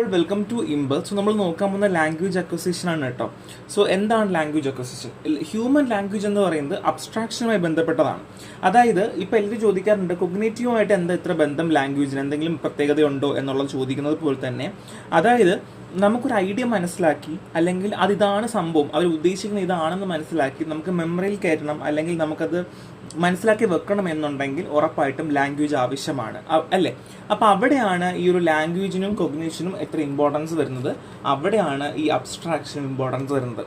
All welcome to Imphal. So നമ്മൾ നോക്കാൻ പോകുന്ന ലാംഗ്വേജ് അക്വസിഷൻ ആണ് കേട്ടോ. സോ എന്താണ് ലാംഗ്വേജ് അക്വസിഷൻ? ഹ്യൂമൻ ലാംഗ്വേജ് എന്ന് പറയുന്നത് അബ്സ്ട്രാക്ഷനുമായി ബന്ധപ്പെട്ടതാണ്. അതായത് ഇപ്പോൾ എല്ലാവരും ചോദിക്കാറുണ്ട് കൊഗ്നേറ്റീവുമായിട്ട് എന്താ ഇത്ര ബന്ധം ലാംഗ്വേജിന്, എന്തെങ്കിലും പ്രത്യേകതയുണ്ടോ എന്നുള്ളത് ചോദിക്കുന്നത് പോലെ തന്നെ. അതായത് നമുക്കൊരു ഐഡിയ മനസ്സിലാക്കി അല്ലെങ്കിൽ അതിതാണ് സംഭവം, അവർ ഉദ്ദേശിക്കുന്നത് ഇതാണെന്ന് മനസ്സിലാക്കി നമുക്ക് മെമ്മറിയിൽ കയറ്റണം അല്ലെങ്കിൽ നമുക്കത് മനസ്സിലാക്കി വെക്കണം എന്നുണ്ടെങ്കിൽ ഉറപ്പായിട്ടും ലാംഗ്വേജ് ആവശ്യമാണ്, അല്ലേ? അപ്പോൾ അവിടെയാണ് ഈ ഒരു ലാംഗ്വേജിനും കൊഗ്നീഷനും എത്ര ഇമ്പോർട്ടൻസ് വരുന്നത്, അവിടെയാണ് ഈ അബ്സ്ട്രാക്ഷനും ഇമ്പോർട്ടൻസ് വരുന്നത്.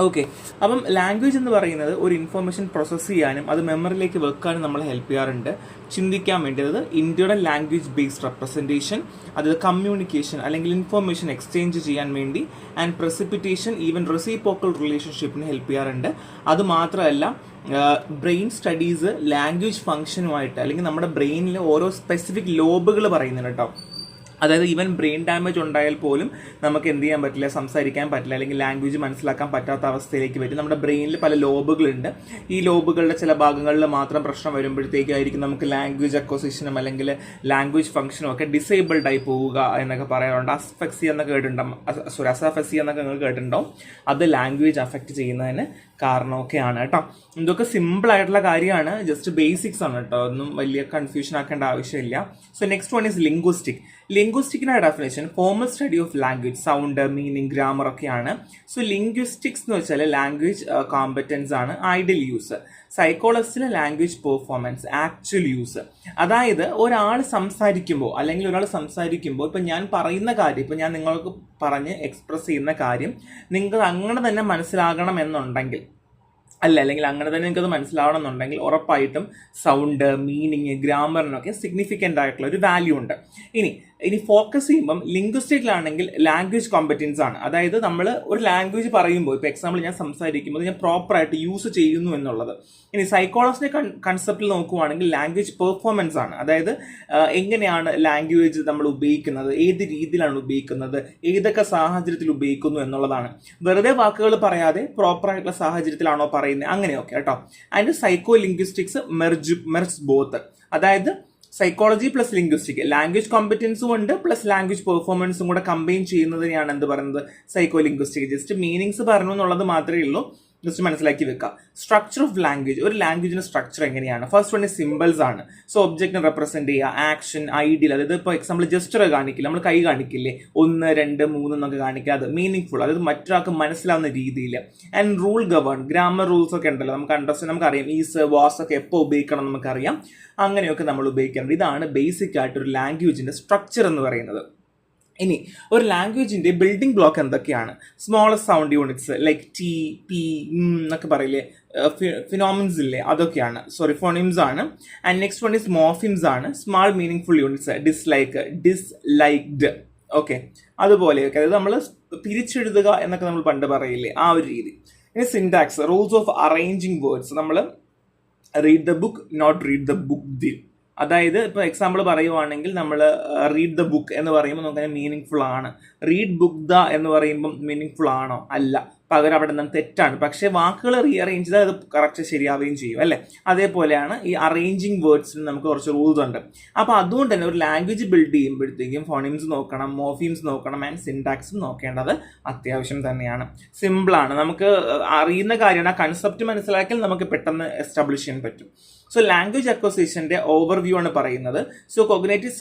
ഓക്കെ, അപ്പം ലാംഗ്വേജ് എന്ന് പറയുന്നത് ഒരു ഇൻഫർമേഷൻ പ്രോസസ്സ് ചെയ്യാനും അത് മെമ്മറിയിലേക്ക് വെക്കാനും നമ്മളെ ഹെൽപ്പ് ചെയ്യാറുണ്ട്. ചിന്തിക്കാൻ വേണ്ടത് ഇന്ത്യയുടെ ലാംഗ്വേജ് ബേസ്ഡ് റെപ്രസെൻറ്റേഷൻ, അത് കമ്മ്യൂണിക്കേഷൻ അല്ലെങ്കിൽ ഇൻഫർമേഷൻ എക്സ്ചേഞ്ച് ചെയ്യാൻ വേണ്ടി, ആൻഡ് പ്രസിപ്പിറ്റേഷൻ, ഈവൻ റെസിപ്രോക്കൽ റിലേഷൻഷിപ്പിന് ഹെൽപ്പ് ചെയ്യാറുണ്ട്. അതുമാത്രമല്ല ബ്രെയിൻ സ്റ്റഡീസ് ലാംഗ്വേജ് ഫംഗ്ഷനുമായിട്ട് അല്ലെങ്കിൽ നമ്മുടെ ബ്രെയിനിൽ ഓരോ സ്പെസിഫിക് ലോബുകൾ പറയുന്നുണ്ട് കേട്ടോ. അതായത് ഈവൻ ബ്രെയിൻ ഡാമേജ് ഉണ്ടായാൽ പോലും നമുക്ക് എന്ത് ചെയ്യാൻ പറ്റില്ല, സംസാരിക്കാൻ പറ്റില്ല അല്ലെങ്കിൽ ലാംഗ്വേജ് മനസ്സിലാക്കാൻ പറ്റാത്ത അവസ്ഥയിലേക്ക് വരും. നമ്മുടെ ബ്രെയിനിൽ പല ലോബുകളുണ്ട്. ഈ ലോബുകളുടെ ചില ഭാഗങ്ങളിൽ മാത്രം പ്രശ്നം വരുമ്പോഴത്തേക്കായിരിക്കും നമുക്ക് ലാംഗ്വേജ് അക്വസിഷനും അല്ലെങ്കിൽ ലാംഗ്വേജ് ഫംഗ്ഷനും ഒക്കെ ഡിസേബിൾഡ് ആയി പോവുക എന്നൊക്കെ പറയാറുണ്ട്. അസ്ഫെക്സി എന്നൊക്കെ കേട്ടിട്ടുണ്ടാവും, അസാഫെസി എന്നൊക്കെ നിങ്ങൾ കേട്ടിട്ടുണ്ടാവും. അത് ലാംഗ്വേജ് അഫക്റ്റ് ചെയ്യുന്നതിന് കാരണമൊക്കെയാണ് കേട്ടോ. ഇതൊക്കെ സിമ്പിൾ ആയിട്ടുള്ള കാര്യമാണ്, ജസ്റ്റ് ബേസിക്സ് ആണ് കേട്ടോ, ഒന്നും വലിയ കൺഫ്യൂഷൻ ആക്കേണ്ട ആവശ്യമില്ല. So next one is linguistic. ലിംഗ്വിസ്റ്റിക്കിന്റെ definition formal study of language, sound, meaning, grammar ഒക്കെയാണ്. സോ ലിംഗ്വിസ്റ്റിക്സ് എന്ന് വെച്ചാൽ ലാംഗ്വേജ് കോമ്പറ്റൻസ് ആണ്, ഐഡിയൽ യൂസ്. സൈക്കോളജിസ്റ്റിലെ ലാംഗ്വേജ് പെർഫോമൻസ്, ആക്ച്വൽ യൂസ്. അതായത് ഒരാൾ സംസാരിക്കുമ്പോൾ അല്ലെങ്കിൽ ഒരാൾ സംസാരിക്കുമ്പോൾ ഇപ്പം ഞാൻ പറയുന്ന കാര്യം, ഇപ്പം ഞാൻ നിങ്ങൾക്ക് പറഞ്ഞ് എക്സ്പ്രസ് ചെയ്യുന്ന കാര്യം നിങ്ങൾ അങ്ങനെ തന്നെ മനസ്സിലാകണം എന്നുണ്ടെങ്കിൽ അല്ലെങ്കിൽ അങ്ങനെ തന്നെ നിങ്ങൾക്കത് മനസ്സിലാവണം എന്നുണ്ടെങ്കിൽ ഉറപ്പായിട്ടും സൗണ്ട്, മീനിങ്, ഗ്രാമറിനൊക്കെ സിഗ്നിഫിക്കൻ്റ് ആയിട്ടുള്ള ഒരു വാല്യൂ ഉണ്ട്. ഇനി ഫോക്കസ് ചെയ്യുമ്പം ലിംഗ്വിസ്റ്റിക്കിലാണെങ്കിൽ ലാംഗ്വേജ് കോമ്പറ്റൻസ് ആണ്. അതായത് നമ്മൾ ഒരു ലാംഗ്വേജ് പറയുമ്പോൾ, ഇപ്പോൾ എക്സാമ്പിൾ ഞാൻ സംസാരിക്കുമ്പോൾ ഞാൻ പ്രോപ്പറായിട്ട് യൂസ് ചെയ്യുന്നു എന്നുള്ളത്. ഇനി സൈക്കോളജിന്റെ കൺസെപ്റ്റിൽ നോക്കുവാണെങ്കിൽ ലാംഗ്വേജ് പെർഫോമൻസ് ആണ്. അതായത് എങ്ങനെയാണ് ലാംഗ്വേജ് നമ്മൾ ഉപയോഗിക്കുന്നത്, ഏത് രീതിയിലാണ് ഉപയോഗിക്കുന്നത്, ഏതൊക്കെ സാഹചര്യത്തിൽ ഉപയോഗിക്കുന്നു എന്നുള്ളതാണ്. വെറുതെ വാക്കുകൾ പറയാതെ പ്രോപ്പറായിട്ടുള്ള സാഹചര്യത്തിലാണോ പറയുന്നത്, അങ്ങനെയൊക്കെ കേട്ടോ. And psycho linguistics merge both. അതായത് സൈക്കോളജി പ്ലസ് ലിംഗ്വിസ്റ്റിക്, ലാംഗ്വേജ് കോമ്പറ്റൻസും ഉണ്ട് പ്ലസ് ലാംഗ്വേജ് പെർഫോമൻസും കൂടെ കമ്പൈൻ ചെയ്യുന്നതിനെയാണ് എന്ത് പറയുന്നത്, സൈക്കോ ലിംഗ്വിസ്റ്റിക്. ജസ്റ്റ് മീനിങ്സ് പറഞ്ഞു എന്നുള്ളത് മാത്രമേ ഉള്ളൂ, ജസ്റ്റ് മനസ്സിലാക്കി വെക്കാം. സ്ട്രക്ചർ ഓഫ് ലാംഗ്വേജ്, ഒരു ലാംഗ്വേജിന്റെ സ്ട്രക്ചർ എങ്ങനെയാണ്? ഫസ്റ്റ് വൺ സിമ്പിൾസ് ആണ്. സോ ഒബ്ജക്റ്റിനെ റെപ്രസെന്റ് ചെയ്യുക, ആക്ഷൻ, ഐഡിയൽ. അതായത് ഇപ്പോൾ എക്സാമ്പിൾ ജസ്റ്റർ കാണിക്കില്ല, നമ്മൾ കൈ കാണിക്കില്ലേ, 1, 2, 3 എന്നൊക്കെ കാണിക്കുക, അത് മീനിങ് ഫുൾ, അതായത് മറ്റൊരാൾക്ക് മനസ്സിലാവുന്ന രീതിയിൽ. And rule govern, grammar rules ഒക്കെ ഉണ്ടല്ലോ, നമുക്ക് അണ്ടർസ്റ്റാൻഡ്, നമുക്കറിയാം ഈസ്, വാസ് ഒക്കെ എപ്പോൾ ഉപയോഗിക്കണം നമുക്കറിയാം, അങ്ങനെയൊക്കെ നമ്മൾ ഉപയോഗിക്കേണ്ടത്. ഇതാണ് ബേസിക് ആയിട്ട് ഒരു ലാംഗ്വേജിന്റെ സ്ട്രക്ചർ എന്ന് പറയുന്നത്. ഇനി ഒരു ലാംഗ്വേജിന്റെ ബിൽഡിംഗ് ബ്ലോക്ക് എന്തൊക്കെയാണ്? Smallest sound units like T, P എന്നൊക്കെ പറയില്ലേ, ഫിനോമിൻസ് ഇല്ലേ, അതൊക്കെയാണ്, ഫോണിംസ് ആണ്. ആൻഡ് നെക്സ്റ്റ് വൺ ഈസ് മോർഫിംസ് ആണ്. Small meaning full units, dislike, disliked, okay, അതുപോലെയൊക്കെ. അതായത് നമ്മൾ പിരിച്ചെഴുതുക എന്നൊക്കെ നമ്മൾ പണ്ട് പറയില്ലേ, ആ ഒരു രീതി. ഇനി syntax, rules of arranging words. നമ്മൾ read the book, not read the book the. അതായത് ഇപ്പോൾ എക്സാമ്പിൾ പറയുവാണെങ്കിൽ നമ്മൾ റീഡ് ദ ബുക്ക് എന്ന് പറയുമ്പോൾ നമുക്ക് മീനിങ് ഫുൾ ആണ്. റീഡ് ബുക്ക് ദ എന്ന് പറയുമ്പം മീനിങ് ഫുൾ ആണോ? അല്ല, പകരം അവിടെ നിന്ന് തെറ്റാണ്. പക്ഷേ വാക്കുകൾ റീഅറേഞ്ച് ചെയ്താൽ അത് കറക്റ്റ് ശരിയാവുകയും ചെയ്യും, അല്ലേ? അതേപോലെയാണ് ഈ അറേഞ്ചിങ് വേർഡ്സിന് നമുക്ക് കുറച്ച് റൂൾസ് ഉണ്ട്. അപ്പോൾ അതുകൊണ്ട് തന്നെ ഒരു ലാംഗ്വേജ് ബിൽഡ് ചെയ്യുമ്പോഴത്തേക്കും ഫോണിംസ് നോക്കണം, മോർഫീംസ് നോക്കണം, ആൻഡ് സിൻടാക്സും നോക്കേണ്ടത് അത്യാവശ്യം തന്നെയാണ്. സിമ്പിളാണ്, നമുക്ക് അറിയുന്ന കാര്യമാണ്. ആ കൺസെപ്റ്റ് മനസ്സിലാക്കിയാൽ നമുക്ക് പെട്ടെന്ന് എസ്റ്റാബ്ലിഷ് ചെയ്യാൻ പറ്റും. സോ ലാംഗ്വേജ് അക്വസിഷന്റെ ഓവർവ്യൂ ആണ് പറയുന്നത്. സോ കോഗ്നേറ്റീവ്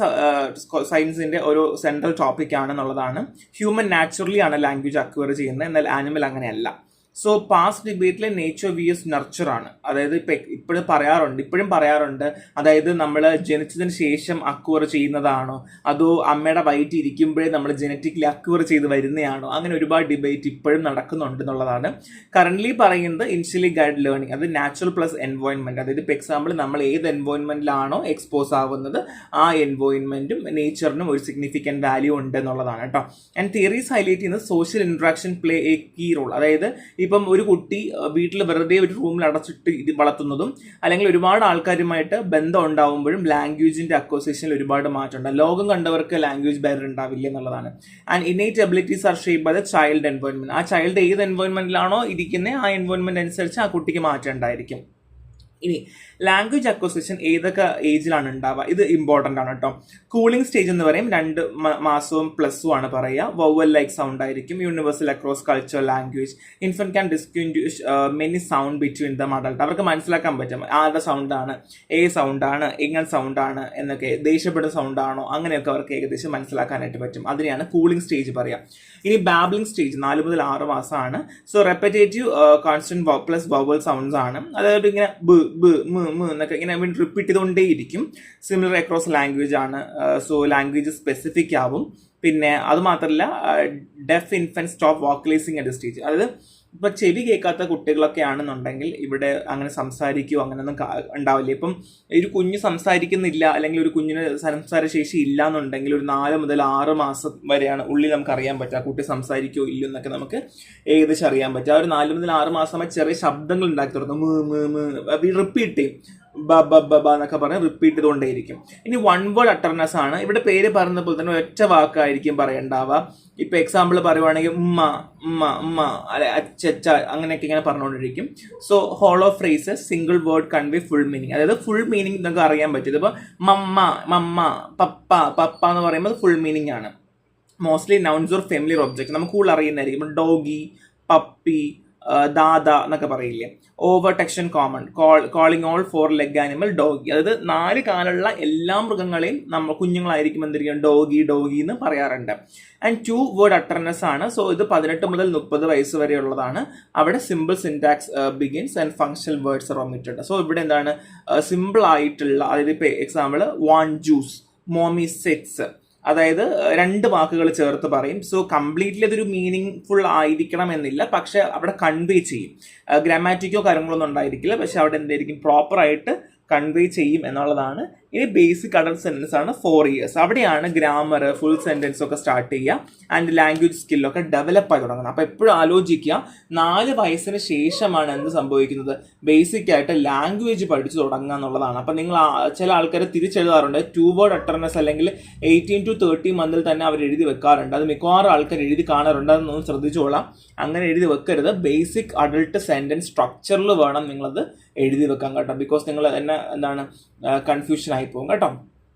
സയൻസിന്റെ ഒരു സെൻട്രൽ ടോപ്പിക് ആണെന്നുള്ളതാണ്. ഹ്യൂമൻ നാച്ചുറലി ആണ് ലാംഗ്വേജ് അക്വയർ ചെയ്യുന്നത്, എന്നാൽ ആനിമൽ അങ്ങനെയല്ല. സോ പാസ്റ്റ് ഡിബേറ്റിലെ നേച്ചർ വിയസ് നർച്ചർ ആണ്. അതായത് ഇപ്പോഴും പറയാറുണ്ട്, അതായത് നമ്മൾ ജനിച്ചതിന് ശേഷം അക്വയർ ചെയ്യുന്നതാണോ അതോ അമ്മയുടെ വയറ്റിൽ ഇരിക്കുമ്പോഴേ നമ്മൾ ജനറ്റിക്കലി അക്വയർ ചെയ്ത് വരുന്നതാണോ, അങ്ങനെ ഒരുപാട് ഡിബേറ്റ് ഇപ്പോഴും നടക്കുന്നുണ്ട് എന്നുള്ളതാണ്. കറന്റ്ലി പറയുന്നത് ഇനിഷ്യലി ഗൈഡ് ലേണിംഗ്, അത് നാച്ചുറൽ പ്ലസ് എൻവോൺമെന്റ്. അതായത് ഇപ്പോൾ എക്സാമ്പിൾ നമ്മൾ ഏത് എൻവോൺമെന്റിലാണോ എക്സ്പോസ് ആവുന്നത് ആ എൻവോൺമെന്റും നേച്ചറിനും ഒരു സിഗ്നിഫിക്കന്റ് വാല്യൂ ഉണ്ട് എന്നുള്ളതാണ് കേട്ടോ. ആൻഡ് തിയറീസ് ഹൈലൈറ്റ് ചെയ്യുന്നത് social interaction play a key role. അതായത് ഇപ്പം ഒരു കുട്ടി വീട്ടിൽ വെറുതെ ഒരു റൂമിൽ അടച്ചിട്ട് ഇത് വളർത്തുന്നതും അല്ലെങ്കിൽ ഒരുപാട് ആൾക്കാരുമായിട്ട് ബന്ധം ഉണ്ടാവുമ്പോഴും ലാംഗ്വേജിന്റെ അക്വസിഷനിൽ ഒരുപാട് മാറ്റം ഉണ്ട്. ലോകം കണ്ടവർക്ക് ലാംഗ്വേജ് ബാരിയർ ഉണ്ടാവില്ല എന്നുള്ളതാണ്. And innate abilities are shaped by the child environment. ആ ചൈൽഡ് ഏത് എൻവയോൺമെന്റിലാണോ ഇരിക്കുന്നത് ആ എൻവയോൺമെന്റ് അനുസരിച്ച് ആ കുട്ടിക്ക് മാറ്റം ഉണ്ടായിരിക്കും. ഇനി ലാംഗ്വേജ് അക്വസിഷൻ ഏതൊക്കെ ഏജിലാണ് ഉണ്ടാവുക, ഇത് ഇമ്പോർട്ടൻ്റ് ആണ് കേട്ടോ. കൂളിംഗ് സ്റ്റേജ് എന്ന് പറയും, 2 മാസവും പ്ലസും ആണ് പറയുക. വവൽ ലൈക്ക് സൗണ്ട് ആയിരിക്കും, universal across culture language. Infant can distinguish many sound between them adult. അവർക്ക് മനസ്സിലാക്കാൻ പറ്റും ആരുടെ സൗണ്ടാണ്, സൗണ്ടാണ്, എങ്ങനെ സൗണ്ടാണ് എന്നൊക്കെ, ദേഷ്യപ്പെട്ട സൗണ്ടാണോ, അങ്ങനെയൊക്കെ അവർക്ക് ഏകദേശം മനസ്സിലാക്കാനായിട്ട് പറ്റും. അതിനെയാണ് കൂളിംഗ് സ്റ്റേജ് പറയുക. ഇനി ബാബ്ലിംഗ് സ്റ്റേജ് 4 മുതൽ 6 മാസമാണ്. So repetitive consonant plus vowel sounds ആണ്. അതായത് ഇങ്ങനെ ബ് ബ് എന്നൊക്കെ ഇങ്ങനെ റിപ്പീറ്റ് ചെയ്തുകൊണ്ടേയിരിക്കും. സിമിലർ അക്രോസ് ലാംഗ്വേജ് ആണ്. സോ ലാംഗ്വേജ് സ്പെസിഫിക് ആവും. പിന്നെ അത് മാത്രമല്ല deaf infant stop vocalizing at stage. അതായത് ഇപ്പൊ ചെവി കേൾക്കാത്ത കുട്ടികളൊക്കെ ആണെന്നുണ്ടെങ്കിൽ ഇവിടെ അങ്ങനെ സംസാരിക്കുകയോ അങ്ങനെയൊന്നും ഉണ്ടാവില്ല. ഇപ്പം ഒരു കുഞ്ഞ് സംസാരിക്കുന്നില്ല അല്ലെങ്കിൽ ഒരു കുഞ്ഞിന് സംസാര ശേഷി ഇല്ല എന്നുണ്ടെങ്കിൽ ഒരു 4 മുതൽ 6 മാസം വരെയാണ് ഉള്ളിൽ നമുക്ക് അറിയാൻ പറ്റുക കുട്ടി സംസാരിക്കുകയോ ഇല്ലയോ എന്നൊക്കെ നമുക്ക് ഏകദേശം അറിയാൻ പറ്റും. ആ ഒരു 4 മുതൽ 6 മാസം ചെറിയ ശബ്ദങ്ങൾ ഉണ്ടാക്കി തുടങ്ങും, റിപ്പീറ്റ് ചെയ്യും, ബ ബ ബ ബ എന്നൊക്കെ പറഞ്ഞ് റിപ്പീറ്റ് ചെയ്തുകൊണ്ടേയിരിക്കും. ഇനി വൺ വേർഡ് അട്ടർനെസ് ആണ്. ഇവിടെ പേര് പറഞ്ഞ പോലെ തന്നെ ഒറ്റ വാക്കായിരിക്കും പറയണ്ടാവുക. ഇപ്പൊ എക്സാമ്പിൾ പറയുവാണെങ്കിൽ ഉമ്മ ഉമ്മ ഉമ്മ അല്ലെ അച്ഛ അങ്ങനെയൊക്കെ ഇങ്ങനെ പറഞ്ഞുകൊണ്ടിരിക്കും. So hollow phrases single word convey full meaning. അതായത് ഫുൾ മീനിങ് നമുക്ക് അറിയാൻ പറ്റും. ഇപ്പൊ മമ്മ മമ്മ പപ്പ പപ്പ എന്ന് പറയുമ്പോൾ ഫുൾ മീനിങ് ആണ്. Mostly nouns or familiar object നമുക്ക് കൂടുതൽ അറിയുന്നതായിരിക്കും. ഇപ്പൊ ഡോഗി, പപ്പി, ദാദ എന്നൊക്കെ പറയില്ലേ. Overextension common, calling all 4 leg animal doggy. അതായത് 4 കാലുള്ള എല്ലാ മൃഗങ്ങളെയും നമ്മൾ കുഞ്ഞുങ്ങളായിരിക്കും എന്തിരിക്കും ഡോഗി ഡോഗി എന്ന് പറയാറുണ്ട്. ആൻഡ് 2 വേർഡ് അട്ടർനെസ് ആണ്. സോ ഇത് 18 മുതൽ 30 വയസ്സ് വരെ ഉള്ളതാണ്. അവിടെ simple syntax begins and functional words are omitted. So ഇവിടെ എന്താണ് സിമ്പിൾ ആയിട്ടുള്ള, അതായത് ഇപ്പൊ example want juice, mommy sets, അതായത് 2 വാക്കുകൾ ചേർത്ത് പറയും. സോ കംപ്ലീറ്റ്ലി അതൊരു മീനിങ് ഫുൾ ആയിരിക്കണം എന്നില്ല, പക്ഷെ അവിടെ കൺവേ ചെയ്യും. ഗ്രാമാറ്റിക്കോ കാര്യങ്ങളൊന്നും ഉണ്ടായിരിക്കില്ല, പക്ഷെ അവിടെ എന്തായിരിക്കും പ്രോപ്പർ ആയിട്ട് കൺവേ ചെയ്യും എന്നുള്ളതാണ്. ഇനി ബേസിക് അഡൾട്ട് സെന്റൻസ് ആണ് 4 years. അവിടെയാണ് ഗ്രാമർ, ഫുൾ സെന്റൻസ് ഒക്കെ സ്റ്റാർട്ട് ചെയ്യുക ആൻഡ് ലാംഗ്വേജ് സ്കില്ലൊക്കെ ഡെവലപ്പ് ആയി തുടങ്ങുന്നത്. അപ്പൊ എപ്പോഴും ആലോചിക്കുക 4 വയസ്സിന് ശേഷമാണ് എന്ത് സംഭവിക്കുന്നത്, ബേസിക് ആയിട്ട് ലാംഗ്വേജ് പഠിച്ചു തുടങ്ങുക എന്നുള്ളതാണ്. അപ്പൊ നിങ്ങൾ ചില ആൾക്കാർ തിരിച്ചെഴുതാറുണ്ട് 2 വേർഡ് അട്ടർനെസ് അല്ലെങ്കിൽ 18 to 30 മന്തിൽ തന്നെ അവർ എഴുതി വെക്കാറുണ്ട്. അത് മിക്കവാറും ആൾക്കാർ എഴുതി കാണാറുണ്ട്, അതൊന്നും ശ്രദ്ധിച്ചോളാം. അങ്ങനെ എഴുതി വെക്കരുത്. ബേസിക് അഡൾട്ട് സെന്റൻസ് സ്ട്രക്ചറിൽ വേണം നിങ്ങളത് എഴുതി വെക്കാൻ കേട്ടോ. ബിക്കോസ് നിങ്ങൾ തന്നെ എന്താണ് കൺഫ്യൂഷൻ ആയി പോകും കേട്ടോ.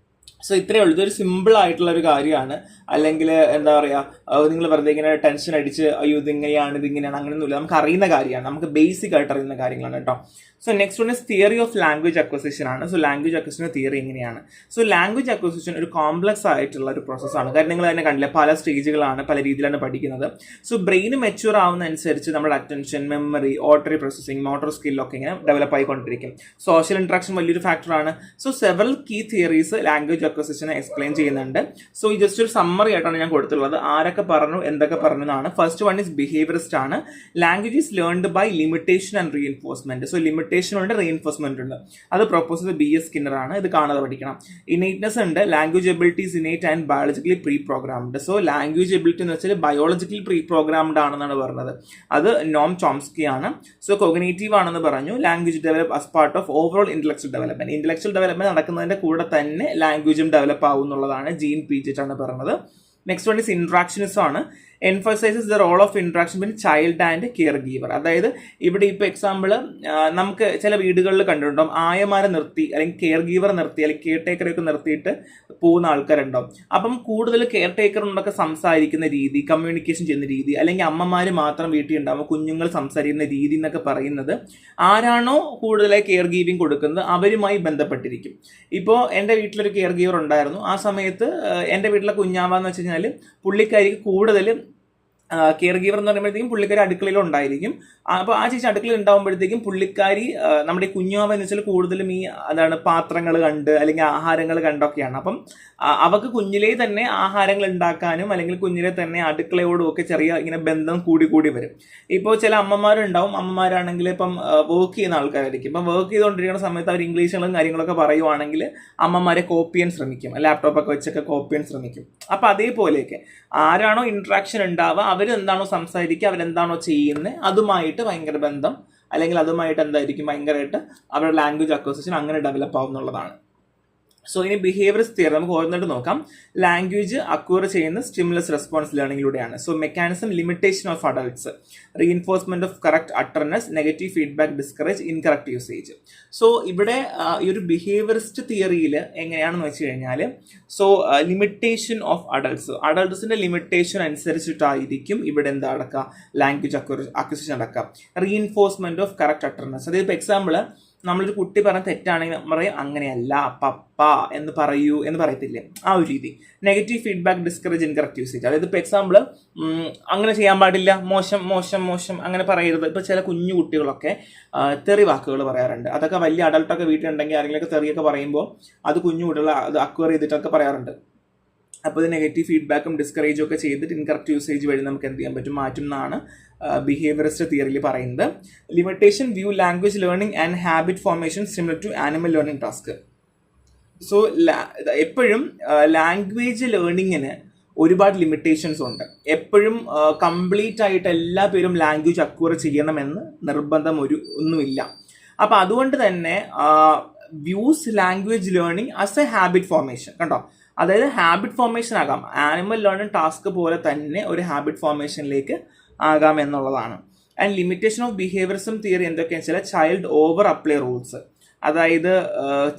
സോ ഇത്രയേ ഉള്ളൂ. ഇതൊരു സിമ്പിൾ ആയിട്ടുള്ള ഒരു കാര്യമാണ്. അല്ലെങ്കിൽ എന്താ പറയുക, നിങ്ങൾ വെറുതെ ഇങ്ങനെ ടെൻഷൻ അടിച്ച് അയ്യോ ഇതിങ്ങനെയാണ് ഇതിങ്ങനെയാണ് അങ്ങനെയൊന്നുമില്ല. നമുക്ക് അറിയുന്ന കാര്യമാണ്, നമുക്ക് ബേസിക് ആയിട്ട് അറിയുന്ന കാര്യങ്ങളാണ് കേട്ടോ. So next one is theory of language acquisition ആണ്. സോ ലാംഗ്വേജ് അക്വസിഷൻ തിയറി എങ്ങനെയാണ്? സോ ലാംഗ്വേജ് അക്വസിഷൻ ഒരു കോംപ്ലക്സ് ആയിട്ടുള്ള ഒരു പ്രോസസ്സാണ്. കാരണം നിങ്ങൾ തന്നെ കണ്ടില്ല, പല സ്റ്റേജുകളാണ്, പല രീതിയിലാണ് പഠിക്കുന്നത്. സോ ബ്രെയിൻ മെച്യൂർ ആവുന്ന അനുസരിച്ച് നമ്മുടെ attention, memory, auditory processing, motor സ്കില്ലൊക്കെ ഇങ്ങനെ ഡെവലപ്പ് ആയിക്കൊണ്ടിരിക്കും. സോഷ്യൽ ഇന്ററാക്ഷൻ വലിയൊരു ഫാക്ടറാണ്. So several key theories language അക്വസിഷനെ എക്സ്പ്ലെയിൻ ചെയ്യുന്നുണ്ട്. സോ ഈ ജസ്റ്റ് ഒരു സമ്മറി ആയിട്ടാണ് ഞാൻ കൊടുത്തുള്ളത്. ആരൊക്കെ പറഞ്ഞു എന്തൊക്കെ പറഞ്ഞു എന്നാണ്. ഫസ്റ്റ് വൺ ഇസ് ബിഹേവിയറിസ്റ്റ് ആണ്. Language is learned by limitation and reinforcement. So limitation ഉണ്ട്, റീഇൻഫോഴ്സ്മെന്റ് ഉണ്ട്. അത് പ്രൊപ്പോസ് ചെയ്ത് B.S. സ്കിന്നർ ആണ്. ഇത് കാണാതെ പഠിക്കണം. ഇനേറ്റ്നെസ് ഉണ്ട്. Language abilities innate and biologically pre programmed. So language ability എന്ന് വെച്ചാൽ ബയോളജിക്കലി പ്രീ പ്രോഗ്രാംഡ് ആണെന്നാണ് പറഞ്ഞത്. അത് നോം ചോംസ്കി ആണ്. സോ കോഗ്നേറ്റീവ് ആണെന്ന് പറഞ്ഞു. Language develop as part of overall intellectual development. Intellectual development നടക്കുന്നതിന്റെ കൂടെ തന്നെ ലാംഗ്വേജും ഡെവലപ്പ് ആവും എന്നുള്ളതാണ് ജീൻ പീജറ്റ് ആണ് പറഞ്ഞത്. നെക്സ്റ്റ് വൺ ഇസ് ഇന്ററാക്ഷനിസം ആണ്. Emphasizes the role of interaction between child and caregiver. അതായത് ഇവിടെ ഇപ്പോൾ എക്സാമ്പിൾ നമുക്ക് ചില വീടുകളിൽ കണ്ടിട്ടുണ്ടാവും, ആയമാരെ നിർത്തി അല്ലെങ്കിൽ കെയർ ഗീവർ നിർത്തി അല്ലെങ്കിൽ കെയർ ടേക്കറൊക്കെ നിർത്തിയിട്ട് പോകുന്ന ആൾക്കാരുണ്ടാവും. അപ്പം കൂടുതൽ കെയർ ടേക്കറിനോടൊക്കെ സംസാരിക്കുന്ന രീതി, കമ്മ്യൂണിക്കേഷൻ ചെയ്യുന്ന രീതി, അല്ലെങ്കിൽ അമ്മമാർ മാത്രം വീട്ടിൽ ഉണ്ടാവും കുഞ്ഞുങ്ങൾ സംസാരിക്കുന്ന രീതി എന്നൊക്കെ പറയുന്നത് ആരാണോ കൂടുതലായി കെയർ ഗീവിങ് കൊടുക്കുന്നത് അവരുമായി ബന്ധപ്പെട്ടിരിക്കും. ഇപ്പോൾ എൻ്റെ വീട്ടിലൊരു കെയർ ഗീവർ ഉണ്ടായിരുന്നു. ആ സമയത്ത് എൻ്റെ വീട്ടിലെ കുഞ്ഞാവാന്ന് വെച്ച് കഴിഞ്ഞാൽ പുള്ളിക്കാരിക്ക് കൂടുതൽ കെയർ ഗീവർ എന്ന് പറയുമ്പോഴത്തേക്കും പുള്ളിക്കാരി അടുക്കളയിലുണ്ടായിരിക്കും. അപ്പോൾ ആ ചേച്ചി അടുക്കളയിൽ ഉണ്ടാകുമ്പോഴത്തേക്കും പുള്ളിക്കാരി നമ്മുടെ ഈ കുഞ്ഞാവ എന്ന് വെച്ചാൽ കൂടുതലും ഈ അതാണ് പാത്രങ്ങൾ കണ്ട് അല്ലെങ്കിൽ ആഹാരങ്ങൾ കണ്ടൊക്കെയാണ്. അപ്പം അവർക്ക് കുഞ്ഞിലേ തന്നെ ആഹാരങ്ങൾ ഉണ്ടാക്കാനും അല്ലെങ്കിൽ കുഞ്ഞിലെ തന്നെ അടുക്കളയോടും ഒക്കെ ചെറിയ ഇങ്ങനെ ബന്ധം കൂടി കൂടി വരും. ഇപ്പോൾ ചില അമ്മമാരുണ്ടാവും, അമ്മമാരാണെങ്കിൽ ഇപ്പം വർക്ക് ചെയ്യുന്ന ആൾക്കാരായിരിക്കും. ഇപ്പം വർക്ക് ചെയ്തുകൊണ്ടിരിക്കുന്ന സമയത്ത് അവർ ഇംഗ്ലീഷുകളും കാര്യങ്ങളൊക്കെ പറയുവാണെങ്കിൽ അമ്മമാരെ കോപ്പി ചെയ്യാൻ ശ്രമിക്കും, ലാപ്ടോപ്പൊക്കെ വെച്ചൊക്കെ കോപ്പി ചെയ്യാൻ ശ്രമിക്കും. അപ്പം അതേപോലെയൊക്കെ ആരാണോ ഇന്ററാക്ഷൻ ഉണ്ടാവുക അവരെന്താണോ സംസാരിക്കുക അവരെന്താണോ ചെയ്യുന്നത് അതുമായിട്ട് ഭയങ്കര ബന്ധം അല്ലെങ്കിൽ അതുമായിട്ട് എന്തായിരിക്കും ഭയങ്കരമായിട്ട് അവരുടെ ലാംഗ്വേജ് അക്വസിഷൻ അങ്ങനെ ഡെവലപ്പ് ആവുന്നുള്ളതാണ്. സോ ഇനി ബിഹേവിയർസ് തിയറി നമുക്ക് ഓരോന്നിട്ട് നോക്കാം. ലാംഗ്വേജ് അക്വയർ ചെയ്യുന്ന സ്റ്റിമുലസ് റെസ്പോൺസ് ലേണിംഗിലൂടെയാണ്. So mechanism limitation of adults, reinforcement of correct utterances, negative feedback, discourage, incorrect usage. So ഇവിടെ ഈ ഒരു ബിഹേവിയറിസ്റ്റ് തിയറിയിൽ എങ്ങനെയാണെന്ന് വെച്ച് കഴിഞ്ഞാൽ, സോ ലിമിറ്റേഷൻ ഓഫ് അഡൾട്ട്സിന്റെ ലിമിറ്റേഷൻ അനുസരിച്ചിട്ടായിരിക്കും ഇവിടെ എന്താ നടക്കുക, ലാംഗ്വേജ് അക്വിസിഷൻ നടക്കുക. റീഇൻഫോഴ്സ്മെന്റ് ഓഫ് കറക്റ്റ് അട്ടർനെസ്, അതായത് ഇപ്പോൾ എക്സാമ്പിൾ നമ്മളൊരു കുട്ടി പറഞ്ഞ തെറ്റാണെങ്കിൽ നമ്മൾ പറയും അങ്ങനെയല്ല പപ്പ എന്ന് പറയൂ എന്ന് പറയത്തില്ലേ, ആ ഒരു രീതി. Negative feedback, discourage, incorrect usage, അതായത് ഇപ്പോൾ എക്സാമ്പിൾ അങ്ങനെ ചെയ്യാൻ പാടില്ല, മോശം മോശം മോശം അങ്ങനെ പറയരുത്. ഇപ്പോൾ ചില കുഞ്ഞു കുട്ടികളൊക്കെ തെറി വാക്കുകൾ പറയാറുണ്ട്. അതൊക്കെ വലിയ അഡൾട്ടൊക്കെ വീട്ടിലുണ്ടെങ്കിൽ ആരെങ്കിലുമൊക്കെ തെറിയൊക്കെ പറയുമ്പോൾ അത് കുഞ്ഞു കുട്ടികൾ അത് അക്വയർ ചെയ്തിട്ടൊക്കെ പറയാറുണ്ട്. അപ്പോൾ ഇത് നെഗറ്റീവ് ഫീഡ്ബാക്കും ഡിസ്കറേജും ഒക്കെ ചെയ്തിട്ട് ഇൻകറക്റ്റ് യൂസേജ് വഴി നമുക്ക് എന്ത് ചെയ്യാൻ പറ്റും, മാറ്റും എന്നാണ് ബിഹേവിയറിസ്റ്റ് തിയറിയിൽ പറയുന്നത്. Limitation view language learning and habit formation similar to animal learning task. So എപ്പോഴും ലാംഗ്വേജ് ലേണിങ്ങിന് ഒരുപാട് ലിമിറ്റേഷൻസ് ഉണ്ട്. എപ്പോഴും കംപ്ലീറ്റ് ആയിട്ട് എല്ലാ പേരും ലാംഗ്വേജ് അക്വയർ ചെയ്യണമെന്ന് നിർബന്ധം ഒന്നുമില്ല. അപ്പം അതുകൊണ്ട് തന്നെ views language learning as A habit formation. കണ്ടോ, അതായത് ഹാബിറ്റ് ഫോർമേഷൻ ആകാം, ആനിമൽ ലേണിംഗ് ടാസ്ക് പോലെ തന്നെ ഒരു ഹാബിറ്റ് ഫോർമേഷനിലേക്ക് ആകാം എന്നുള്ളതാണ്. And limitation of behaviourism theory എന്തൊക്കെയാണെന്ന് വെച്ചാൽ ചൈൽഡ് ഓവർ അപ്ലൈ റൂൾസ്, അതായത്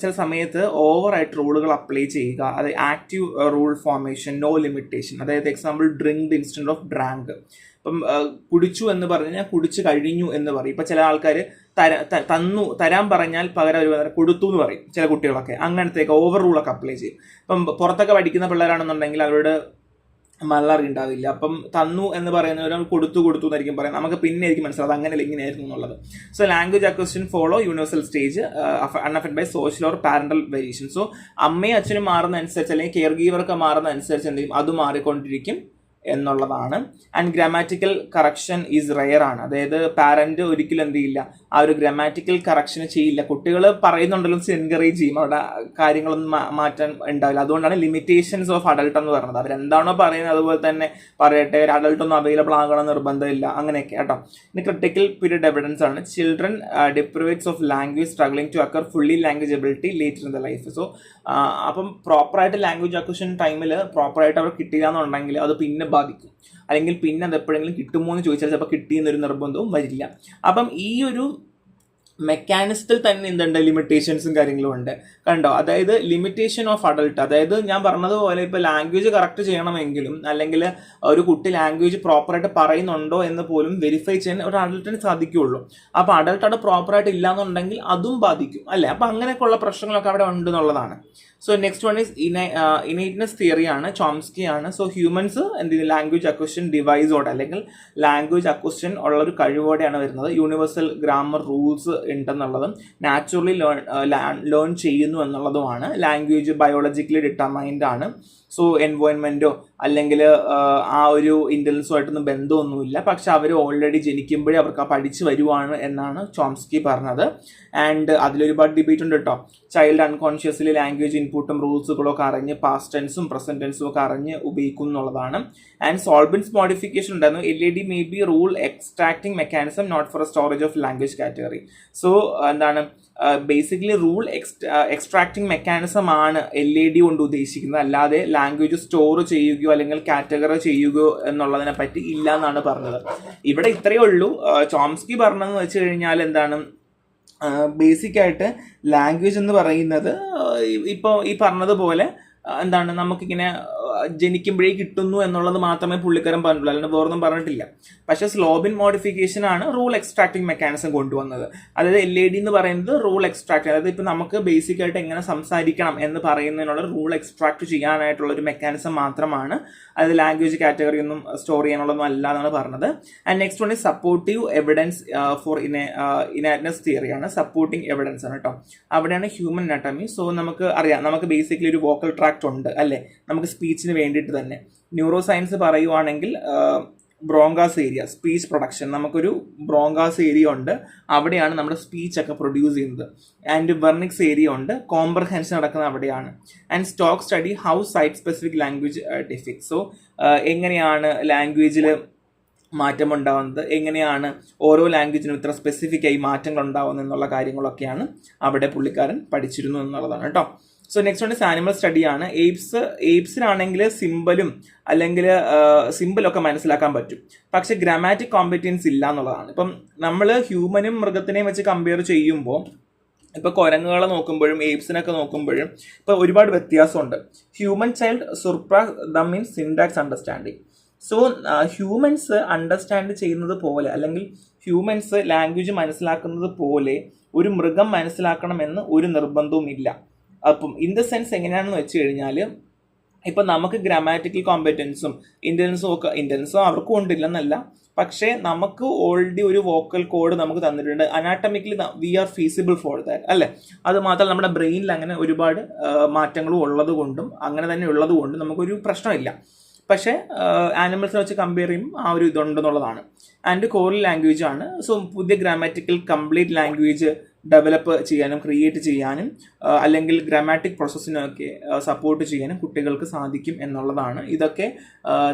ചില സമയത്ത് ഓവറായിട്ട് റൂളുകൾ അപ്ലൈ ചെയ്യുക. അത് active rule formation, no limitation. അതായത് example drink instead of drank. ഇപ്പം കുടിച്ചു എന്ന് പറഞ്ഞാൽ കുടിച്ചു കഴിഞ്ഞു എന്ന് പറയും. ഇപ്പം ചില ആൾക്കാർ തരാൻ പറഞ്ഞാൽ പകരം ഒരു കൊടുത്തു എന്ന് പറയും ചില കുട്ടികളൊക്കെ. അങ്ങനത്തെയൊക്കെ ഓവർ റൂളൊക്കെ അപ്ലൈ ചെയ്യും. ഇപ്പം പുറത്തൊക്കെ പഠിക്കുന്ന പിള്ളേരാണെന്നുണ്ടെങ്കിൽ അവരോട് മലറി ഉണ്ടാവില്ല. അപ്പം തന്നു എന്ന് പറയുന്നവർ കൊടുത്തു എന്നായിരിക്കും പറയാം. നമുക്ക് പിന്നെ ആയിരിക്കും മനസ്സിലാവും അങ്ങനെയല്ല ഇങ്ങനെയായിരുന്നു എന്നുള്ളത്. So language acquisition follow universal stage unaffected by social or parental variation. So അമ്മയും അച്ഛനും മാറുന്ന അനുസരിച്ച് അല്ലെങ്കിൽ കെയർ ഗീവർക്ക് മാറുന്ന അനുസരിച്ച് എന്ത് ചെയ്യും, അത് മാറിക്കൊണ്ടിരിക്കും എന്നുള്ളതാണ്. And grammatical correction is rare ആണ്. അതായത് പാരന്റ് ഒരിക്കലും എന്ത് ചെയ്യില്ല, ആ ഒരു ഗ്രാമാറ്റിക്കൽ കറക്ഷൻ ചെയ്യില്ല. കുട്ടികൾ പറയുന്നുണ്ടല്ലോ എൻകറേജ് ചെയ്യും, അവിടെ കാര്യങ്ങളൊന്നും മാറ്റാൻ ഉണ്ടാവില്ല. അതുകൊണ്ടാണ് ലിമിറ്റേഷൻസ് ഓഫ് അഡൾട്ട് എന്ന് പറയുന്നത്. അവരെന്താണോ പറയുന്നത് അതുപോലെ തന്നെ പറയട്ടെ, ഒരു അഡൾട്ട് ഒന്നും അവൈലബിൾ ആകണം നിർബന്ധമില്ല, അങ്ങനെയൊക്കെ കേട്ടോ. ഇനി ക്രിട്ടിക്കൽ പീരിയഡ് എവിഡൻസ് ആണ്. Children deprived of language struggling to occur fully language ability later in the life. So അപ്പം പ്രോപ്പറായിട്ട് ലാംഗ്വേജ് അക്വിസിഷൻ ടൈമിൽ പ്രോപ്പറായിട്ട് അവർ കിട്ടില്ല എന്നുണ്ടെങ്കിൽ അത് പിന്നെ ബാധിക്കും. അല്ലെങ്കിൽ പിന്നെ അത് എപ്പോഴെങ്കിലും കിട്ടുമോ എന്ന് ചോദിച്ചാൽ ചിലപ്പോൾ കിട്ടിയെന്നൊരു നിർബന്ധവും വരില്ല. അപ്പം ഈ ഒരു മെക്കാനിസത്തിൽ തന്നെ എന്തുണ്ട്, ലിമിറ്റേഷൻസും കാര്യങ്ങളും ഉണ്ട്. കണ്ടോ, അതായത് ലിമിറ്റേഷൻ ഓഫ് അഡൾട്ട്, അതായത് ഞാൻ പറഞ്ഞതുപോലെ ഇപ്പോൾ ലാംഗ്വേജ് കറക്റ്റ് ചെയ്യണമെങ്കിലും അല്ലെങ്കിൽ ഒരു കുട്ടി ലാംഗ്വേജ് പ്രോപ്പറായിട്ട് പറയുന്നുണ്ടോ എന്ന് പോലും വെരിഫൈ ചെയ്യാൻ ഒരു അഡൾട്ടിന് സാധിക്കുകയുള്ളൂ. അപ്പോൾ അഡൾട്ട് അവിടെ പ്രോപ്പറായിട്ട് ഇല്ലാന്നുണ്ടെങ്കിൽ അതും ബാധിക്കും അല്ലേ. അപ്പോൾ അങ്ങനെയൊക്കെയുള്ള പ്രശ്നങ്ങളൊക്കെ അവിടെ ഉണ്ട് എന്നുള്ളതാണ്. So next one is innateness theory ആണ്, ചോംസ്കി ആണ്. സോ ഹ്യൂമൻസ് എന്ത് ചെയ്യും, ലാംഗ്വേജ് അക്വസിഷൻ ഡിവൈസോടെ അല്ലെങ്കിൽ ലാംഗ്വേജ് അക്വസിഷൻ ഉള്ള ഒരു കഴിവോടെയാണ് വരുന്നത്. യൂണിവേഴ്സൽ ഗ്രാമർ റൂൾസ് ഉണ്ടെന്നുള്ളതും നാച്ചുറലി ലേൺ ചെയ്യുന്നു എന്നുള്ളതുമാണ്. ലാംഗ്വേജ് ബയോളജിക്കലി ഡിറ്റർമൈൻഡ് ആണ്. സോ എൻവയോൺമെന്റോ അല്ലെങ്കിൽ ആ ഒരു ഇന്റലിജൻസുമായിട്ടൊന്നും ബന്ധമൊന്നുമില്ല. പക്ഷെ അവർ ഓൾറെഡി ജനിക്കുമ്പോഴേ അവർക്ക് ആ പഠിച്ചു വരുവാണ് എന്നാണ് ചോംസ്കി പറഞ്ഞത്. ആൻഡ് അതിലൊരുപാട് ഡിബേറ്റ് ഉണ്ട് കേട്ടോ. ചൈൽഡ് അൺകോൺഷ്യസ്ലി ലാംഗ്വേജ് ഇൻപുട്ടും റൂൾസുകളൊക്കെ അറിഞ്ഞ് പാസ്റ്റ് ടെൻസും പ്രസന്റ് ടെൻസും ഒക്കെ അറിഞ്ഞ് ഉപയോഗിക്കും എന്നുള്ളതാണ്. ആൻഡ് സോൾബൻസ് മോഡിഫിക്കേഷൻ ഉണ്ടായിരുന്നു. LED may be rule extracting mechanism not for storage of language category. So എന്താണ് ബേസിക്കലി റൂൾ എക്സ്ട്രാക്ടിങ് മെക്കാനിസം ആണ് LED കൊണ്ട് ഉദ്ദേശിക്കുന്നത്, അല്ലാതെ ലാംഗ്വേജ് സ്റ്റോർ ചെയ്യുകയോ അല്ലെങ്കിൽ കാറ്റഗറി ചെയ്യുകയോ എന്നുള്ളതിനെ പറ്റി ഇല്ല എന്നാണ് പറഞ്ഞത്. ഇവിടെ ഇത്രയേ ഉള്ളൂ. ചോംസ്കി പറഞ്ഞതെന്ന് വെച്ച് കഴിഞ്ഞാൽ എന്താണ്, ബേസിക് ആയിട്ട് ലാംഗ്വേജ് എന്ന് പറയുന്നത് ഇപ്പോൾ ഈ പറഞ്ഞതുപോലെ എന്താണ് നമുക്കിങ്ങനെ ജനിക്കുമ്പോഴേ കിട്ടുന്നു എന്നുള്ളത് മാത്രമേ പുള്ളിക്കാരൻ പറഞ്ഞിട്ടുള്ളൂ, അല്ലാണ്ട് വേറൊന്നും പറഞ്ഞിട്ടില്ല. പക്ഷെ സ്ലോബിൻ മോഡിഫിക്കേഷൻ ആണ് റൂൾ എക്സ്ട്രാക്ടിങ് മെക്കാനിസം കൊണ്ടുവന്നത്. അതായത് LED എന്ന് പറയുന്നത് റൂൾ എക്സ്ട്രാക്ട്, അതായത് ഇപ്പം നമുക്ക് ബേസിക് ആയിട്ട് എങ്ങനെ സംസാരിക്കണം എന്ന് പറയുന്നതിനുള്ള റൂൾ എക്സ്ട്രാക്ട് ചെയ്യാനായിട്ടുള്ള ഒരു മെക്കാനിസം മാത്രമാണ്. അതായത് ലാംഗ്വേജ് കാറ്റഗറി ഒന്നും സ്റ്റോർ ചെയ്യാനുള്ളതൊന്നും അല്ല എന്നാണ് പറഞ്ഞത്. And next one is supportive evidence for innateness തിയറിയാണ്. സപ്പോർട്ടിങ് എവിഡൻസ് ആണ് കേട്ടോ. അവിടെയാണ് ഹ്യൂമൻ അനാട്ടമി. സോ നമുക്ക് അറിയാം, നമുക്ക് ബേസിക്കലി ഒരു വോക്കൽ ട്രാക്ട് ഉണ്ട് അല്ലേ, നമുക്ക് സ്പീച്ചിന് വേണ്ടിയിട്ട് തന്നെ. ന്യൂറോ സയൻസ് പറയുവാണെങ്കിൽ ബ്രോങ്കാസ് ഏരിയ, സ്പീച്ച് പ്രൊഡക്ഷൻ, നമുക്കൊരു ബ്രോങ്കാസ് ഏരിയ ഉണ്ട്, അവിടെയാണ് നമ്മുടെ സ്പീച്ച് ഒക്കെ പ്രൊഡ്യൂസ് ചെയ്യുന്നത്. ആൻഡ് വെർണിക്സ് ഏരിയ ഉണ്ട്, കോംപ്രഹെൻഷൻ നടക്കുന്നത് അവിടെയാണ്. And stroke study how site specific language deficits. So എങ്ങനെയാണ് ലാംഗ്വേജിൽ മാറ്റമുണ്ടാവുന്നത്, എങ്ങനെയാണ് ഓരോ ലാംഗ്വേജിനും ഇത്ര സ്പെസിഫിക് ആയി മാറ്റങ്ങൾ ഉണ്ടാവുന്നത് എന്നുള്ള കാര്യങ്ങളൊക്കെയാണ് അവിടെ പുള്ളിക്കാരൻ പഠിച്ചിരുന്നു എന്നുള്ളതാണ് കേട്ടോ. സോ നെക്സ്റ്റ് വൺ ആനിമൽ സ്റ്റഡിയാണ്. എയ്പ്സിനാണെങ്കിൽ സിമ്പിളൊക്കെ മനസ്സിലാക്കാൻ പറ്റും, പക്ഷെ ഗ്രാമാറ്റിക് കോമ്പറ്റൻസ് ഇല്ല എന്നുള്ളതാണ്. ഇപ്പം നമ്മൾ ഹ്യൂമനും മൃഗത്തിനെയും വെച്ച് കമ്പയർ ചെയ്യുമ്പോൾ ഇപ്പൊ കുരങ്ങുകളെ നോക്കുമ്പോഴും എയ്പ്സിനൊക്കെ നോക്കുമ്പോഴും ഇപ്പൊ ഒരുപാട് വ്യത്യാസമുണ്ട്. Human child surpass them in syntax understanding. So humans understand ചെയ്യുന്നത് പോലെ, അല്ലെങ്കിൽ ഹ്യൂമൻസ് ലാംഗ്വേജ് മനസ്സിലാക്കുന്നത് പോലെ ഒരു മൃഗം മനസ്സിലാക്കണമെന്ന് ഒരു നിർബന്ധവും ഇല്ല. അപ്പം ഇൻ ദ സെൻസ് എങ്ങനെയാണെന്ന് വെച്ച് കഴിഞ്ഞാൽ, ഇപ്പം നമുക്ക് ഗ്രാമാറ്റിക്കൽ കോമ്പറ്റൻസും ഇന്റലിജൻസും അവർക്കും ഉണ്ടില്ലെന്നല്ല, പക്ഷേ നമുക്ക് ഓൾറെഡി ഒരു വോക്കൽ കോഡ് നമുക്ക് തന്നിട്ടുണ്ട്. Anatomically we are feasible for that, അല്ലേ? അത് മാത്രമല്ല നമ്മുടെ ബ്രെയിനിൽ അങ്ങനെ ഒരുപാട് മാറ്റങ്ങളും ഉള്ളത് കൊണ്ടും അങ്ങനെ തന്നെ ഉള്ളത് കൊണ്ടും നമുക്കൊരു പ്രശ്നമില്ല. പക്ഷേ ആനിമൽസിനെ വെച്ച് കമ്പയർ ചെയ്യുമ്പോൾ ആ ഒരു ഇതുണ്ടെന്നുള്ളതാണ്. ആൻഡ് കോറൽ ലാംഗ്വേജ് ആണ്. സോ പുതിയ ഗ്രാമാറ്റിക്കൽ കംപ്ലീറ്റ് ലാംഗ്വേജ് ഡെവലപ്പ് ചെയ്യാനും ക്രിയേറ്റ് ചെയ്യാനും അല്ലെങ്കിൽ ഗ്രാമാറ്റിക് പ്രോസസ്സിനൊക്കെ സപ്പോർട്ട് ചെയ്യാനും കുട്ടികൾക്ക് സാധിക്കും എന്നുള്ളതാണ്. ഇതൊക്കെ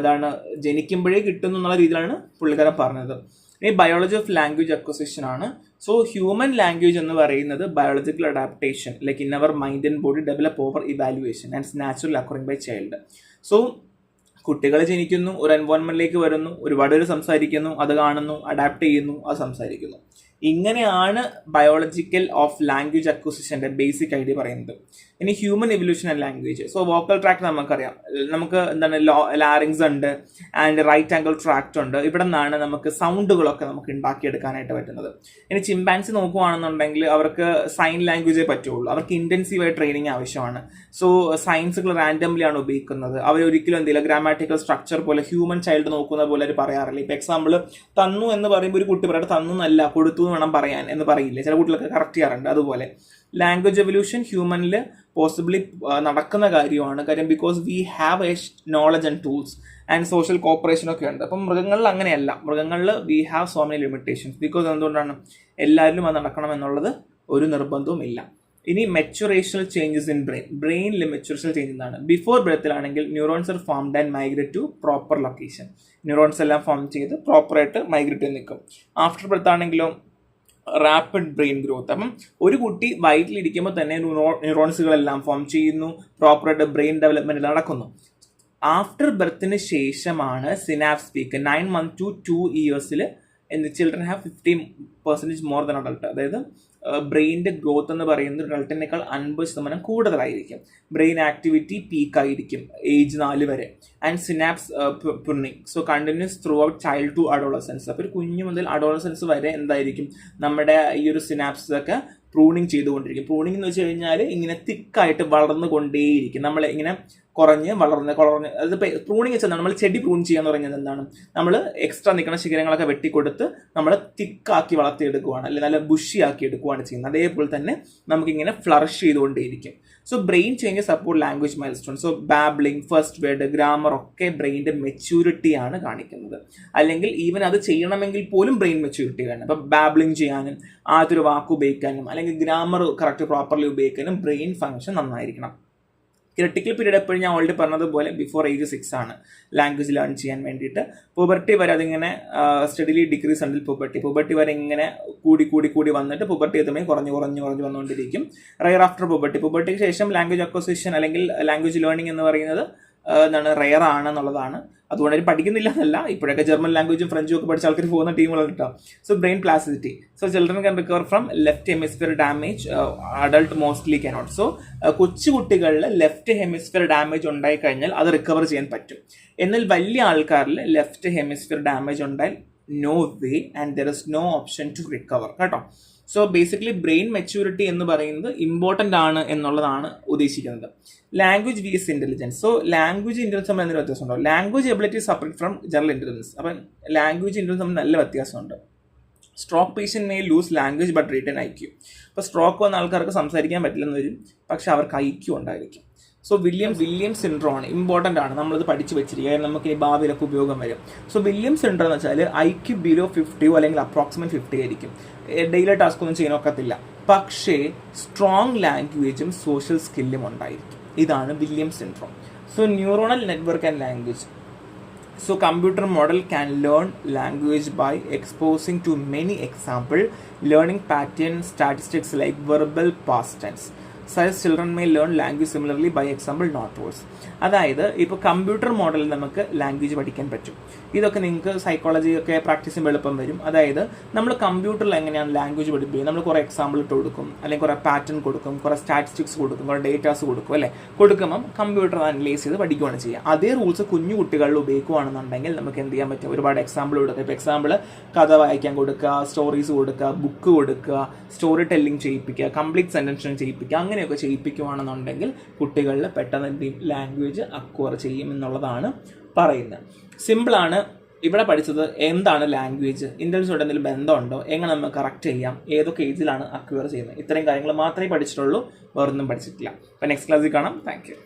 ജനിക്കുമ്പോഴേ കിട്ടുന്നു എന്നുള്ള രീതിയിലാണ് പുള്ളിക്കാരൻ പറഞ്ഞത്. ഈ ബയോളജി ഓഫ് ലാംഗ്വേജ് അക്വസിഷൻ ആണ്. സോ ഹ്യൂമൻ ലാംഗ്വേജ് എന്ന് പറയുന്നത് biological adaptation like in our mind and body develop over evaluation and natural occurring by child. So കുട്ടികൾ ജനിക്കുന്നു, ഒരു എൻവയോൺമെന്റിലേക്ക് വരുന്നു, ഒരുപാട് പേര് സംസാരിക്കുന്നു, അത് കാണുന്നു, അഡാപ്റ്റ് ചെയ്യുന്നു, അത് സംസാരിക്കുന്നു. ഇങ്ങനെയാണ് ബയോളജിക്കൽ ഓഫ് ലാംഗ്വേജ് അക്വിസിഷന്റെ ബേസിക് ഐഡിയ പറയുന്നത്. ഇനി human evolution and language. So vocal tract നമുക്കറിയാം, നമുക്ക് ലാരിങ്സ് ഉണ്ട് ആൻഡ് റൈറ്റ് ആംഗിൾ ട്രാക്ട് ഉണ്ട്. ഇവിടെ നിന്നാണ് നമുക്ക് സൗണ്ടുകളൊക്കെ നമുക്ക് ഉണ്ടാക്കിയെടുക്കാനായിട്ട് പറ്റുന്നത്. ഇനി ചിമ്പാൻസി നോക്കുകയാണെന്നുണ്ടെങ്കിൽ അവർക്ക് സൈൻ ലാംഗ്വേജേ പറ്റുള്ളൂ, അവർക്ക് ഇന്റൻസീവായ ട്രെയിനിങ് ആവശ്യമാണ്. സോ സയൻസുകൾ റാൻഡംലി ആണ് ഉപയോഗിക്കുന്നത്. അവർ ഒരിക്കലും എന്തെങ്കിലും ഗ്രാമാറ്റിക്കൽ സ്ട്രക്ചർ പോലെ ഹ്യൂമൻ ചൈൽഡ് നോക്കുന്ന പോലെ അവർ പറയാറില്ല. ഇപ്പൊ എക്സാമ്പിൾ തന്നു എന്ന് പറയുമ്പോൾ ഒരു കുട്ടി പറയട്ടെ തന്നു എന്നല്ല കൊടുത്തു എന്ന് വേണം പറയാൻ എന്ന് പറയില്ല, ചില കുട്ടികളൊക്കെ കറക്റ്റ് ചെയ്യാറുണ്ട്. അതുപോലെ ലാംഗ്വേജ് എവല്യൂഷൻ ഹ്യൂമനിൽ പോസിബിളി നടക്കുന്ന കാര്യമാണ്. കാര്യം because we have A knowledge and tools and social corporation ഒക്കെ ഉണ്ട്. അപ്പം മൃഗങ്ങളിൽ അങ്ങനെയല്ല, മൃഗങ്ങളിൽ we have so many limitations. Because എന്തുകൊണ്ടാണ് എല്ലാവരിലും അത് നടക്കണം എന്നുള്ളത് ഒരു നിർബന്ധവും ഇല്ല. ഇനി മെച്ചുറേഷണൽ ചേഞ്ചസ് ഇൻ ബ്രെയിനിൽ മെച്ചുറേഷണൽ ചേഞ്ച് എന്താണ്? ബിഫോർ ബർത്തിലാണെങ്കിൽ neurons are formed and migrate to proper location. Neurons എല്ലാം ഫോം ചെയ്ത് പ്രോപ്പറായിട്ട് മൈഗ്രേറ്റ് ചെയ്ത് നിൽക്കും. ആഫ്റ്റർ ബർത്ത് ആണെങ്കിലോ റാപ്പിഡ് ബ്രെയിൻ ഗ്രോത്ത്. അപ്പം ഒരു കുട്ടി വയറ്റിലിരിക്കുമ്പോൾ തന്നെ ന്യൂറോൺസുകളെല്ലാം ഫോം ചെയ്യുന്നു, പ്രോപ്പറായിട്ട് ബ്രെയിൻ ഡെവലപ്മെന്റ് നടക്കുന്നു. ആഫ്റ്റർ ബർത്തിന് ശേഷമാണ് synapse peak. 9 months to 2 years children have 50% more than adult. അതായത് ബ്രെയിനിന്റെ ഗ്രോത്ത് എന്ന് പറയുന്നത് അഡൾട്ടിനേക്കാൾ 50% കൂടുതലായിരിക്കും. ബ്രെയിൻ ആക്ടിവിറ്റി പീക്കായിരിക്കും ഏജ് 4 വരെ. And synapse pruning so continues throughout child to adolescence. അപ്പോൾ ഒരു കുഞ്ഞു മുതൽ അഡോളസൻസ് വരെ എന്തായിരിക്കും നമ്മുടെ ഈ ഒരു സിനാപ്സ് ഒക്കെ പ്രൂണിങ് ചെയ്തുകൊണ്ടിരിക്കും. പ്രൂണിങ് എന്ന് വെച്ച് കഴിഞ്ഞാൽ ഇങ്ങനെ തിക്കായിട്ട് വളർന്നുകൊണ്ടേയിരിക്കും. നമ്മൾ ഇങ്ങനെ കുറഞ്ഞ് അത് പ്രൂണിങ് വെച്ചാൽ നമ്മൾ ചെടി പ്രൂൺ ചെയ്യാന്ന് പറയുന്നത് എന്താണ്? നമ്മൾ എക്സ്ട്രാ നിൽക്കുന്ന ശിഖരങ്ങളൊക്കെ വെട്ടിക്കൊടുത്ത് നമ്മൾ തിക്കാക്കി വളർത്തിയെടുക്കുകയാണ്, അല്ലെങ്കിൽ നല്ല ബുഷി ആക്കി എടുക്കുകയാണ് ചെയ്യുന്നത്. അതേപോലെ തന്നെ നമുക്കിങ്ങനെ ഫ്ലറിഷ് ചെയ്തുകൊണ്ടേയിരിക്കും. So brain changes support language milestone. So babbling, first word, grammar ഒക്കെ ബ്രെയിൻ്റെ മെച്യൂരിറ്റിയാണ് കാണിക്കുന്നത്. അല്ലെങ്കിൽ ഈവൻ അത് ചെയ്യണമെങ്കിൽ പോലും ബ്രെയിൻ മെച്യൂരിറ്റി വേണം. അപ്പം ബാബ്ലിംഗ് ചെയ്യാനും ആദ്യൊരു വാക്ക് ഉപയോഗിക്കാനും അല്ലെങ്കിൽ ഗ്രാമർ കറക്റ്റ് പ്രോപ്പർലി ഉപയോഗിക്കാനും ബ്രെയിൻ ഫംഗ്ഷൻ നന്നായിരിക്കണം. ക്രിട്ടിക്കൽ പീരീഡ് എപ്പോഴും ഞാൻ ഓൾറെഡി പറഞ്ഞതുപോലെ ബിഫോർ ഏജ് 6 ആണ് ലാംഗ്വേജ് ലേൺ ചെയ്യാൻ വേണ്ടിയിട്ട്. പുബർട്ടി വരെ അതിങ്ങനെ സ്റ്റഡിലി ഡിക്രീസ് അണ്ടിൽ പുബർട്ടി വരെ ഇങ്ങനെ കൂടി വന്നിട്ട് പുബർട്ടി എത്തുമ്പോൾ കുറഞ്ഞു വന്നുകൊണ്ടിരിക്കും. റയർ ആഫ്റ്റർ പുബർട്ടിക്ക് ശേഷം ലാംഗ്വേജ് അക്വസിഷൻ അല്ലെങ്കിൽ ലാംഗ്വേജ് ലേണിംഗ് എന്ന് പറയുന്നത് റയർ ആണെന്നുള്ളതാണ്. അതുകൊണ്ട് അവർ പഠിക്കുന്നില്ല എന്നല്ല, ഇപ്പോഴൊക്കെ ജർമ്മൻ ലാംഗ്വേജും ഫ്രഞ്ചും ഒക്കെ പഠിച്ച ആൾക്കാർ പോകുന്ന ടീമുകളുണ്ട് കേട്ടോ. So brain plasticity. So children can recover from left hemisphere damage, adult mostly cannot. So കൊച്ചുകുട്ടികളിൽ ലെഫ്റ്റ് ഹെമിസ്ഫിയർ ഡാമേജ് ഉണ്ടായി കഴിഞ്ഞാൽ അത് റിക്കവർ ചെയ്യാൻ പറ്റും. എന്നാൽ വലിയ ആൾക്കാരിൽ ലെഫ്റ്റ് ഹെമിസ്ഫിയർ ഡാമേജ് ഉണ്ടായാൽ no way and there is no option to recover കേട്ടോ. സോ ബേസിക്കലി ബ്രെയിൻ മെച്യൂരിറ്റി എന്ന് പറയുന്നത് ഇമ്പോർട്ടൻ്റ് ആണ് എന്നുള്ളതാണ് ഉദ്ദേശിക്കുന്നത്. Language vis intelligence. So language intelligence തമ്മിൽ എന്തെങ്കിലും വ്യത്യാസമുണ്ടോ? Language ability separate from general intelligence. അപ്പം ലാംഗ്വേജ് ഇന്റലിജൻസ് തമ്മിൽ നല്ല വ്യത്യാസമുണ്ട്. Stroke patient may lose language but return IQ. അപ്പോൾ സ്ട്രോക്ക് വന്ന ആൾക്കാർക്ക് സംസാരിക്കാൻ പറ്റില്ലെന്ന് വരും, പക്ഷെ അവർക്ക് ഐക്യു ഉണ്ടായിരിക്കും. സോ വില്യംസ് സിൻഡ്രോം ആണ്, ഇമ്പോർട്ടൻ്റ് ആണ്, നമ്മളത് പഠിച്ചു വെച്ചിരിക്കുക, നമുക്ക് ഈ ഭാവിയിലൊക്കെ ഉപയോഗം വരും. സോ വില്യംസ് സിൻഡ്രോം എന്ന് വെച്ചാൽ ഐക്യു ബിലോ 50 അല്ലെങ്കിൽ അപ്രോക്സിമേറ്റ് 50 ആയിരിക്കും. ഡെയിലി ടാസ്ക് ഒന്നും ചെയ്യാനൊക്കത്തില്ല, പക്ഷേ സ്ട്രോങ് ലാംഗ്വേജും സോഷ്യൽ സ്കില്ലും ഉണ്ടായിരിക്കും. ഇതാണ് Williams syndrome. So neuronal network and language. So computer model can learn language by exposing to many example, learning pattern statistics like verbal past tense. Such children may learn language similarly by example not words. അതായത് ഇപ്പോൾ computer മോഡലിൽ നമുക്ക് language പഠിക്കാൻ പറ്റും. ഇതൊക്കെ നിങ്ങൾക്ക് psychology ഒക്കെ practice ചെയ്യുമ്പോൾ എളുപ്പം വരും. അതായത് നമ്മൾ കമ്പ്യൂട്ടറിൽ എങ്ങനെയാണ് ലാംഗ്വേജ് പഠിപ്പിക്കുക, നമ്മൾ കുറേ എക്സാമ്പിൾ ഇട്ട് കൊടുക്കും, അല്ലെങ്കിൽ കുറേ പാറ്റേൺ കൊടുക്കും, കുറേ സ്റ്റാറ്റിസ്റ്റിക്സ് കൊടുക്കും, കുറേ ഡേറ്റാസ് കൊടുക്കും അല്ലേ. കൊടുക്കുമ്പം കമ്പ്യൂട്ടർ അനലൈസ് ചെയ്ത് പഠിക്കുകയാണ് ചെയ്യുക. അതേ റൂൾസ് കുഞ്ഞു കുട്ടികളിൽ ഉപയോഗിക്കുകയാണെന്നുണ്ടെങ്കിൽ നമുക്ക് എന്ത് ചെയ്യാൻ പറ്റും, ഒരുപാട് എക്സാമ്പിൾ കൊടുക്കുക. ഇപ്പോൾ എക്സാമ്പിൾ കഥ വായിക്കാൻ കൊടുക്കുക, സ്റ്റോറീസ് കൊടുക്കുക, ബുക്ക് കൊടുക്കുക, സ്റ്റോറി ടെല്ലിംഗ് ചെയ്യിപ്പിക്കുക, കംപ്ലീറ്റ് സെൻറ്റൻസ് ചെയ്യിപ്പിക്കുക, അങ്ങനെയൊക്കെ ചെയ്യിപ്പിക്കുകയാണെന്നുണ്ടെങ്കിൽ കുട്ടികളിൽ പെട്ടെന്ന് എന്ത് ചെയ്യും, ലാംഗ്വേജ് അക്വയർ ചെയ്യും എന്നുള്ളതാണ് പറയുന്നത്. സിമ്പിളാണ്. ഇവിടെ പഠിച്ചത് എന്താണ് ലാംഗ്വേജ്, ഇൻ്റലിജൻസോട് എന്തെങ്കിലും ബന്ധമുണ്ടോ, എങ്ങനെ നമുക്ക് കറക്റ്റ് ചെയ്യാം, ഏതൊക്കെ ഏജിലാണ് അക്വയർ ചെയ്യുന്നത്, ഇത്രയും കാര്യങ്ങൾ മാത്രമേ പഠിച്ചിട്ടുള്ളൂ, വേറൊന്നും പഠിച്ചിട്ടില്ല. അപ്പോൾ നെക്സ്റ്റ് ക്ലാസ്സിൽ കാണാം. Thank you.